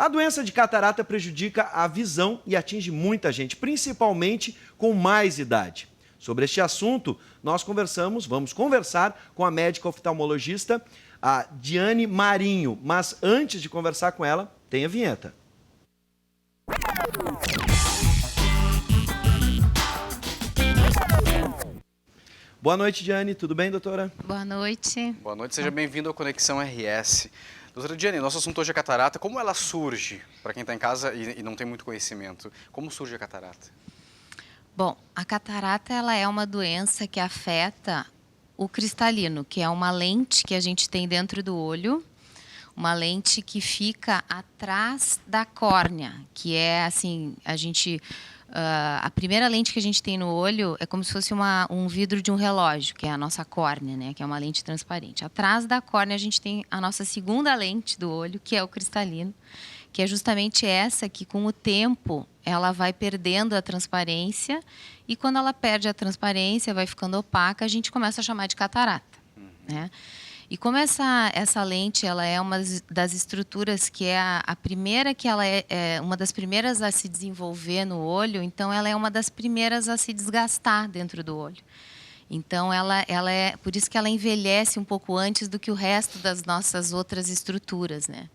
A doença de catarata prejudica a visão e atinge muita gente, principalmente com mais idade. Sobre este assunto, vamos conversar com a médica oftalmologista, a Diane Marinho. Mas antes de conversar com ela, tem a vinheta. Boa noite, Diane. Tudo bem, doutora? Boa noite. Boa noite, seja bem-vindo ao Conexão RS. Doutora Diane, nosso assunto hoje é catarata. Como ela surge, para quem está em casa e não tem muito conhecimento? Como surge a catarata? Bom, a catarata ela é uma doença que afeta o cristalino, que é uma lente que a gente tem dentro do olho, uma lente que fica atrás da córnea, que é assim, a primeira lente que a gente tem no olho é como se fosse um vidro de um relógio, que é a nossa córnea, né? Que é uma lente transparente. Atrás da córnea a gente tem a nossa segunda lente do olho, que é o cristalino, que é justamente essa que, com o tempo, ela vai perdendo a transparência e, quando ela perde a transparência, vai ficando opaca, a gente começa a chamar de catarata, né? E como essa lente ela é uma das estruturas que é a primeira, que ela é uma das primeiras a se desenvolver no olho, então ela é uma das primeiras a se desgastar dentro do olho. Então ela é por isso que ela envelhece um pouco antes do que o resto das nossas outras estruturas, né?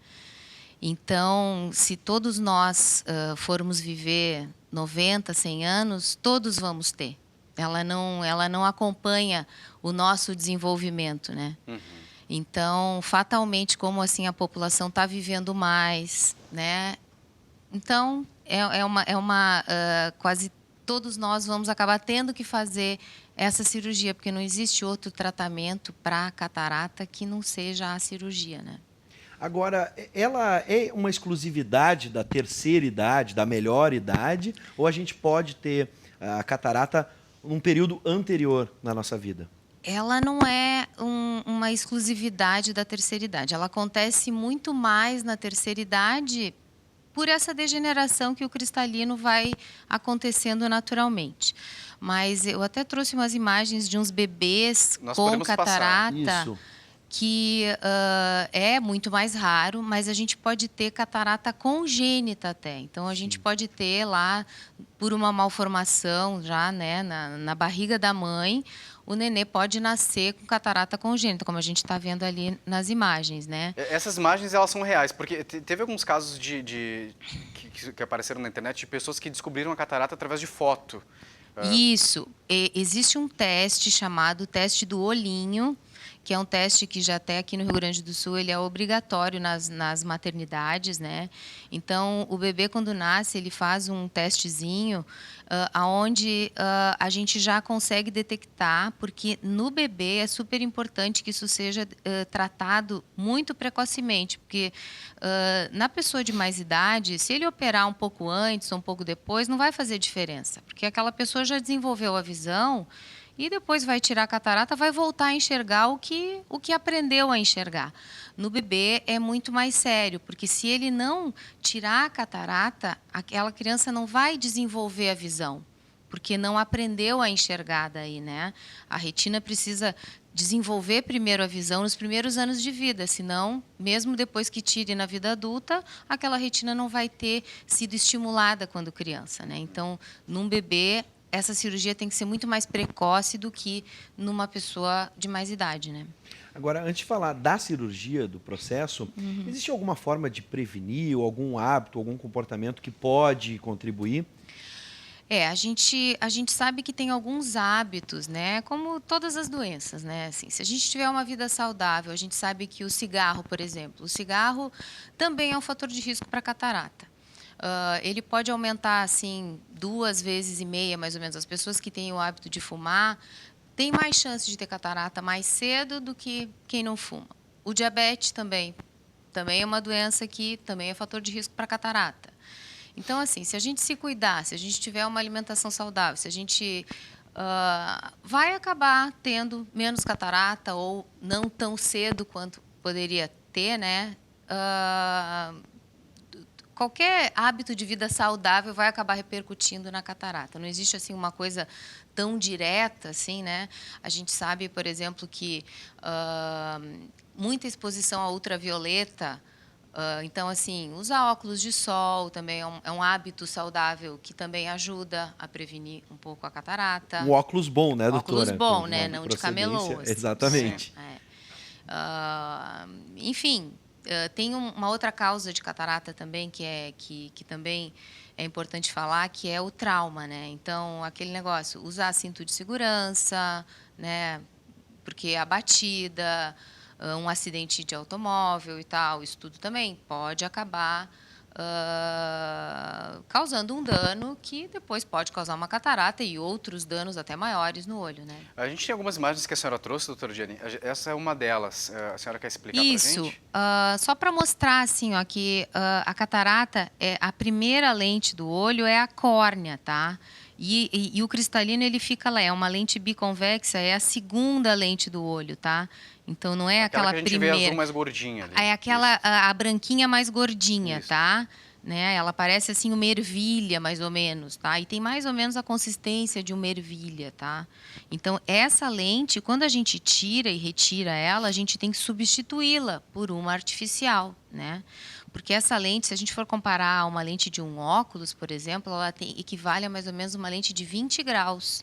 Então, se todos nós formos viver 90, 100 anos, todos vamos ter. Ela não acompanha o nosso desenvolvimento, né? Então, fatalmente, como assim a população está vivendo mais, né? Então, quase todos nós vamos acabar tendo que fazer essa cirurgia, porque não existe outro tratamento para catarata que não seja a cirurgia, né? Agora, ela é uma exclusividade da terceira idade, da melhor idade, ou a gente pode ter a catarata num período anterior na nossa vida? Ela não é uma exclusividade da terceira idade. Ela acontece muito mais na terceira idade por essa degeneração que o cristalino vai acontecendo naturalmente. Mas eu até trouxe umas imagens de uns bebês com catarata, que é muito mais raro, mas a gente pode ter catarata congênita até. Então, a gente pode ter lá, por uma malformação já, né, na barriga da mãe, o nenê pode nascer com catarata congênita, como a gente está vendo ali nas imagens, né? Essas imagens, elas são reais, porque teve alguns casos que apareceram na internet de pessoas que descobriram a catarata através de foto. Isso. Existe um teste chamado teste do olhinho, que é um teste que já até aqui no Rio Grande do Sul ele é obrigatório nas maternidades, né? Então, o bebê, quando nasce, ele faz um testezinho aonde a gente já consegue detectar, porque no bebê é super importante que isso seja tratado muito precocemente, porque na pessoa de mais idade, se ele operar um pouco antes ou um pouco depois, não vai fazer diferença, porque aquela pessoa já desenvolveu a visão e depois vai tirar a catarata, vai voltar a enxergar o que aprendeu a enxergar. No bebê é muito mais sério, porque se ele não tirar a catarata, aquela criança não vai desenvolver a visão, porque não aprendeu a enxergar daí, né? A retina precisa desenvolver primeiro a visão nos primeiros anos de vida, senão, mesmo depois que tire na vida adulta, aquela retina não vai ter sido estimulada quando criança, né? Então, num bebê, essa cirurgia tem que ser muito mais precoce do que numa pessoa de mais idade, né? Agora, antes de falar da cirurgia, do processo, existe alguma forma de prevenir, ou algum hábito, algum comportamento que pode contribuir? A gente sabe que tem alguns hábitos, né? Como todas as doenças, né? Assim, se a gente tiver uma vida saudável, a gente sabe que o cigarro, por exemplo, o cigarro também é um fator de risco para catarata. Ele pode aumentar, assim, 2,5 vezes, mais ou menos. As pessoas que têm o hábito de fumar têm mais chance de ter catarata mais cedo do que quem não fuma. O diabetes também é uma doença que também é fator de risco para catarata. Então, assim, se a gente se cuidar, se a gente tiver uma alimentação saudável, se a gente vai acabar tendo menos catarata ou não tão cedo quanto poderia ter, né? Qualquer hábito de vida saudável vai acabar repercutindo na catarata. Não existe assim uma coisa tão direta assim, né? A gente sabe, por exemplo, que muita exposição à ultravioleta Então, assim, usar óculos de sol também é um hábito saudável que também ajuda a prevenir um pouco a catarata. Um óculos bom, né, doutora? Óculos bom, Com né? uma Não de procedência. camelô. Assim. Exatamente. Enfim, tem uma outra causa de catarata também, que também é importante falar, que é o trauma, né? Então, aquele negócio, usar cinto de segurança, né? Porque a batida, um acidente de automóvel e tal, isso tudo também pode acabar causando um dano que depois pode causar uma catarata e outros danos até maiores no olho, né? A gente tem algumas imagens que a senhora trouxe, doutora Diane. Essa é uma delas. A senhora quer explicar para a Isso, gente? só para mostrar assim, ó, que a catarata, a primeira lente do olho é a córnea, tá? E o cristalino, ele fica lá, é uma lente biconvexa, é a segunda lente do olho, tá? Então, não é aquela que a gente primeira... vê azul mais gordinha ali. É aquela, a branquinha mais gordinha, Isso. tá? Né? Ela parece assim uma ervilha, mais ou menos, tá? E tem mais ou menos a consistência de uma ervilha, tá? Então, essa lente, quando a gente tira e retira ela, a gente tem que substituí-la por uma artificial, né? Porque essa lente, se a gente for comparar a uma lente de um óculos, por exemplo, ela equivale a mais ou menos uma lente de 20 graus.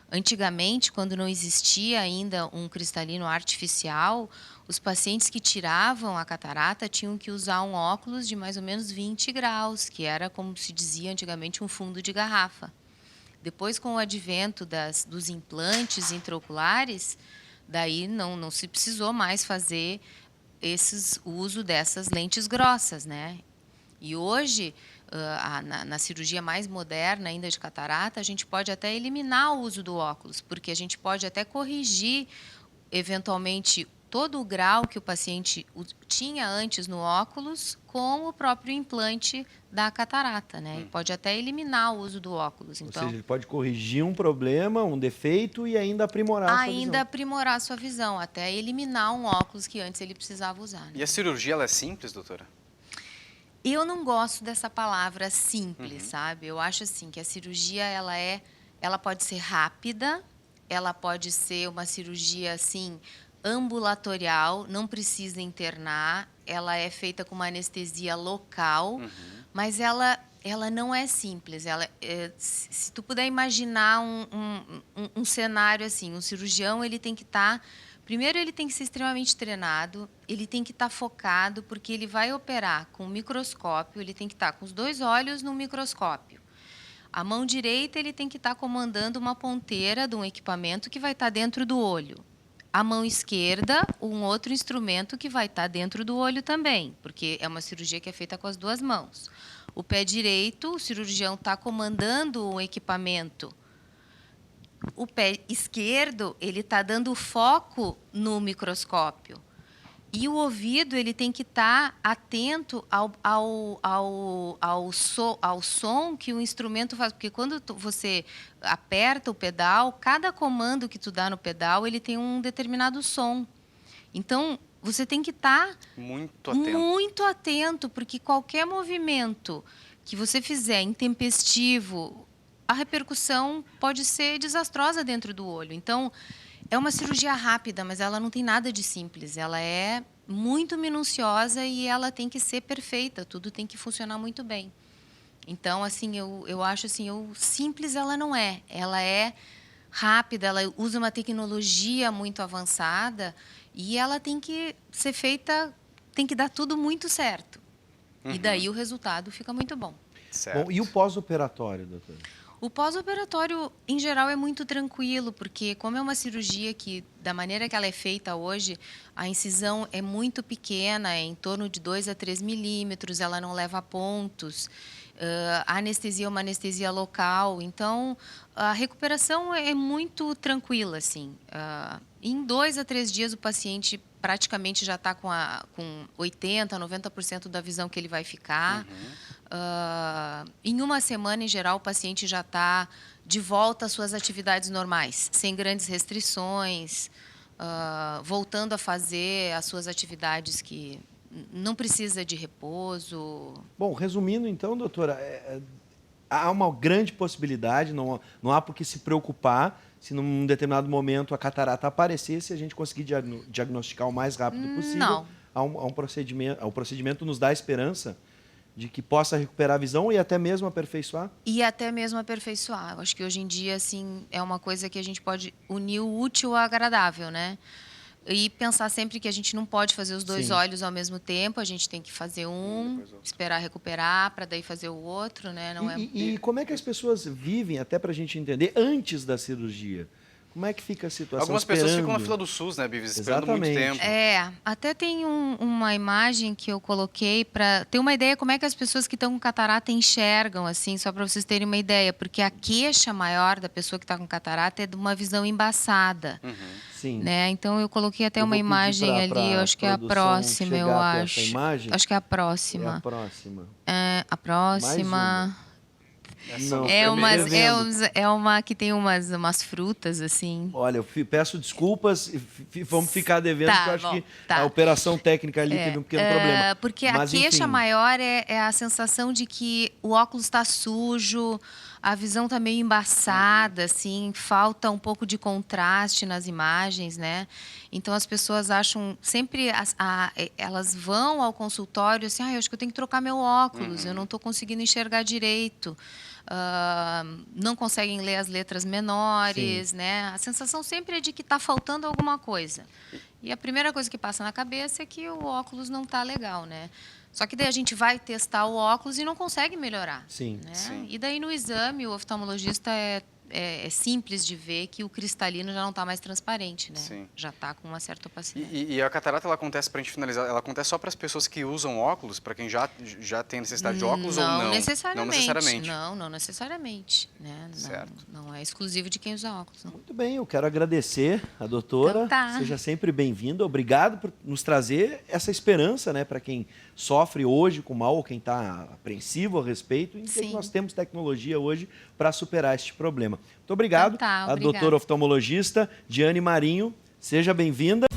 Antigamente, quando não existia ainda um cristalino artificial, os pacientes que tiravam a catarata tinham que usar um óculos de mais ou menos 20 graus, que era, como se dizia antigamente, um fundo de garrafa. Depois, com o advento dos implantes intraoculares, daí não se precisou mais fazer o uso dessas lentes grossas, né? E hoje, na cirurgia mais moderna ainda de catarata, a gente pode até eliminar o uso do óculos, porque a gente pode até corrigir, eventualmente, todo o grau que o paciente tinha antes no óculos com o próprio implante da catarata, né? E pode até eliminar o uso do óculos. Então, Ou seja, ele pode corrigir um problema, um defeito e ainda aprimorar a sua visão. ainda aprimorar a sua visão, até eliminar um óculos que antes ele precisava usar. Né? E a cirurgia, ela é simples, doutora? Eu não gosto dessa palavra simples, sabe? Eu acho assim que a cirurgia ela pode ser rápida, ela pode ser uma cirurgia assim ambulatorial, não precisa internar, ela é feita com uma anestesia local, mas ela não é simples. Se tu puder imaginar um cenário assim, um cirurgião ele tem que estar primeiro, ele tem que ser extremamente treinado, ele tem que estar focado, porque ele vai operar com um microscópio, ele tem que estar com os 2 olhos no microscópio. A mão direita, ele tem que estar comandando uma ponteira de um equipamento que vai estar dentro do olho. A mão esquerda, um outro instrumento que vai estar dentro do olho também, porque é uma cirurgia que é feita com as 2 mãos. O pé direito, o cirurgião está comandando um equipamento. O pé esquerdo, ele está dando foco no microscópio. E o ouvido, ele tem que estar atento ao som que o instrumento faz. Porque quando você aperta o pedal, cada comando que tu dá no pedal, ele tem um determinado som. Então, você tem que estar muito atento, porque qualquer movimento que você fizer intempestivo, a repercussão pode ser desastrosa dentro do olho. Então, é uma cirurgia rápida, mas ela não tem nada de simples. Ela é muito minuciosa e ela tem que ser perfeita. Tudo tem que funcionar muito bem. Então, assim, eu acho assim, simples ela não é. Ela é rápida, ela usa uma tecnologia muito avançada e ela tem que ser feita, tem que dar tudo muito certo. E daí o resultado fica muito bom. Certo. Bom, e o pós-operatório, doutor? O pós-operatório, em geral, é muito tranquilo, porque como é uma cirurgia que, da maneira que ela é feita hoje, a incisão é muito pequena, é em torno de 2 a 3 milímetros, ela não leva pontos, a anestesia é uma anestesia local, então a recuperação é muito tranquila, assim. Em 2 a 3 dias o paciente praticamente já está com 80%, 90% da visão que ele vai ficar. Em uma semana, em geral, o paciente já está de volta às suas atividades normais, sem grandes restrições, voltando a fazer as suas atividades que não precisa de repouso. Bom, resumindo então, doutora, há uma grande possibilidade, não há por que se preocupar se num determinado momento a catarata aparecer, se a gente conseguir diagnosticar o mais rápido possível. Não. o procedimento nos dá esperança de que possa recuperar a visão e até mesmo aperfeiçoar? E até mesmo aperfeiçoar. Eu acho que hoje em dia, assim, é uma coisa que a gente pode unir o útil ao agradável, né? E pensar sempre que a gente não pode fazer os dois Sim. olhos ao mesmo tempo, a gente tem que fazer um, esperar recuperar, para daí fazer o outro, né? Não é... E como é que as pessoas vivem, até para a gente entender, antes da cirurgia? Como é que fica a situação? Algumas pessoas ficam na esperando? fila do SUS, né, Bives? Esperando muito Exatamente. tempo. Até tem uma imagem que eu coloquei para ter uma ideia como é que as pessoas que estão com catarata enxergam, assim, só para vocês terem uma ideia, porque a queixa maior da pessoa que está com catarata é de uma visão embaçada. Sim. Né? Então eu coloquei até Eu uma vou pedir imagem pra ali, eu acho que é a produção próxima, eu chegar até acho. essa imagem. Acho que é a É próxima. a próxima. A próxima. Não, É uma que tem umas frutas, assim. Olha, eu peço desculpas e vamos ficar devendo, Tá, porque eu acho bom, que tá. a operação técnica ali teve um pequeno problema. Porque Mas, a queixa enfim, maior é a sensação de que o óculos está sujo, a visão está meio embaçada, assim, falta um pouco de contraste nas imagens, né? Então as pessoas acham sempre elas vão ao consultório assim, eu acho que eu tenho que trocar meu óculos, eu não estou conseguindo enxergar direito. Não conseguem ler as letras menores, né? A sensação sempre é de que está faltando alguma coisa. E a primeira coisa que passa na cabeça é que o óculos não está legal, né? Só que daí a gente vai testar o óculos e não consegue melhorar. Sim. Né? Sim. E daí no exame o oftalmologista é simples de ver que o cristalino já não está mais transparente, né? Sim. Já está com uma certa opacidade. E a catarata, ela acontece, para a gente finalizar, ela acontece só para as pessoas que usam óculos, para quem já tem necessidade de óculos ou não? Necessariamente. Não necessariamente. Não necessariamente. Né? Certo. Não é exclusivo de quem usa óculos. Não. Muito bem, eu quero agradecer a doutora. Então tá. Seja sempre bem-vinda. Obrigado por nos trazer essa esperança, né, para quem sofre hoje com mal ou quem está apreensivo a respeito. E que Sim. nós temos tecnologia hoje para superar este problema. Muito obrigado. Então tá, a obrigada. doutora oftalmologista Diane Marinho. Seja bem-vinda.